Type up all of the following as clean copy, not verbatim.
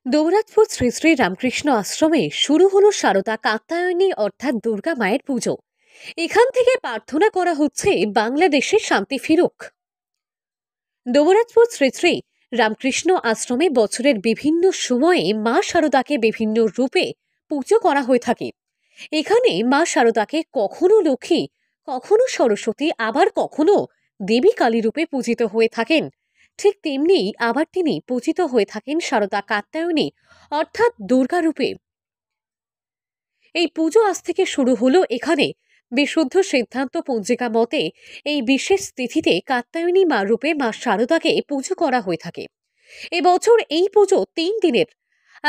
দৌরাজপুর শ্রী শ্রী রামকৃষ্ণ আশ্রমে শুরু হলো শারদা কাত্যায়নী অর্থাৎ দুর্গা মায়ের পুজো। এখান থেকে প্রার্থনা করা হচ্ছে বাংলাদেশের শান্তি ফিরুক। দৌরাজপুর শ্রী শ্রী রামকৃষ্ণ আশ্রমে বছরের বিভিন্ন সময়ে মা শারদাকে বিভিন্ন রূপে পুজো করা হয়ে থাকে। এখানে মা শারদাকে কখনো লক্ষ্মী, কখনো সরস্বতী, আবার কখনো দেবী কালী রূপে পূজিত হয়ে থাকেন। ঠিক তেমনি আবার তিনি পূজিত হয়ে থাকেন শারদা কাত্যায়নী অর্থাৎ দুর্গা রূপে। এই পুজো আজ থেকে শুরু হলো এখানে। বিশুদ্ধ সিদ্ধান্ত পঞ্জিকা মতে এই বিশেষ তিথিতে কাত্যায়নী মা রূপে মা শারদাকে পুজো করা হয়ে থাকে। এবছর এই পুজো ৩ দিনের।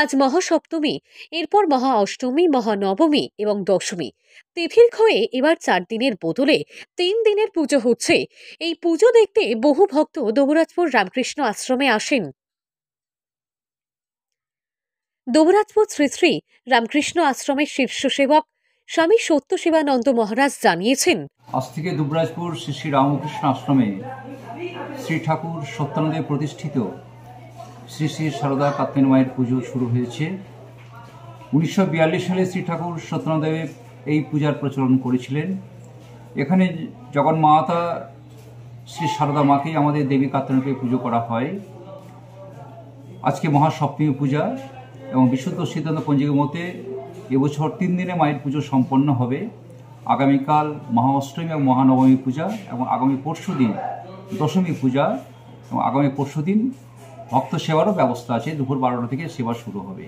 আজ মহাসপ্তমী, এরপর মহা অষ্টমী, মহানবমী এবং দশমী। তিথির ক্ষয়ে এবার ৪ দিনের বদলে ৩ দিনের পুজো হচ্ছে। এই পুজো দেখতে বহু ভক্ত দৌরাজপুর রামকৃষ্ণ আশ্রমে আসেন। দৌরাজপুর শ্রী শ্রী রামকৃষ্ণ আশ্রমের শীর্ষ সেবক স্বামী সত্য শিবানন্দ মহারাজ জানিয়েছেন, আজ থেকে দুবরাজপুর শ্রী শ্রী রামকৃষ্ণ আশ্রমে শ্রী ঠাকুর সত্যানন্দে প্রতিষ্ঠিত শ্রী শ্রী শারদা কাত্যায়নী মায়ের পুজো শুরু হয়েছে। 1942 সালে শ্রী ঠাকুর সত্যানন্দদেব এই পূজার প্রচলন করেছিলেন। এখানে জগন্মাতা শ্রী শারদা মাকেই আমাদের দেবী কাত্যায়নীতে পুজো করা হয়। আজকে মহাসপ্তমী পূজা এবং বিশুদ্ধ সিদ্ধান্ত পঞ্জিকা মতে এবছর 3 দিনে মায়ের পুজো সম্পন্ন হবে। আগামীকাল মহা অষ্টমী এবং মহানবমী পূজা এবং আগামী পরশু দিন দশমী পূজা এবং আগামী পরশু দিন ভক্ত সেবারও ব্যবস্থা আছে। দুপুর 12টা থেকে সেবা শুরু হবে।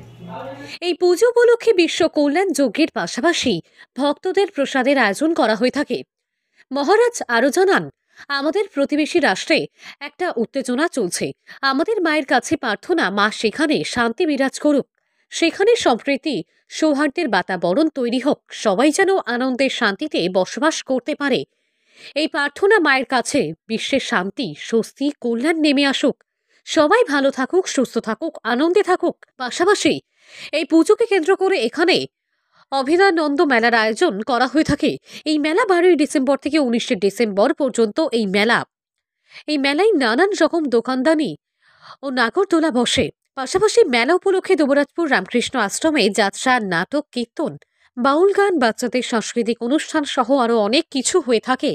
এই পুজো উপলক্ষে বিশ্ব কল্যাণ যজ্ঞের পাশাপাশি ভক্তদের প্রসাদের আয়োজন করা হয়ে থাকে। মহারাজ আরো জানান, আমাদের প্রতিবেশী রাষ্ট্রে একটা উত্তেজনা চলছে। আমাদের মায়ের কাছে প্রার্থনা মা সেখানে শান্তি বিরাজ করুক, সেখানে সম্প্রীতি সৌহার্দ্যের বাতাবরণ তৈরি হোক, সবাই যেন আনন্দের শান্তিতে বসবাস করতে পারে। এই প্রার্থনা মায়ের কাছে বিশ্বের শান্তি, স্বস্তি, কল্যাণ নেমে আসুক, সবাই ভালো থাকুক, সুস্থ থাকুক, আনন্দে থাকুক। পাশাপাশি এই পুজোকে কেন্দ্র করে এখানে অভিদানন্দ মেলার আয়োজন করা হয়ে থাকে। এই মেলা 12ই ডিসেম্বর থেকে 19শে ডিসেম্বর পর্যন্ত এই মেলায় নানান রকম দোকানদানি ও নাগরদোলা বসে। পাশাপাশি মেলা উপলক্ষে দুবরাজপুর রামকৃষ্ণ আশ্রমে যাত্রা, নাটক, কীর্তন, বাউল গান, বাচ্চাদের সাংস্কৃতিক অনুষ্ঠান সহ আরো অনেক কিছু হয়ে থাকে।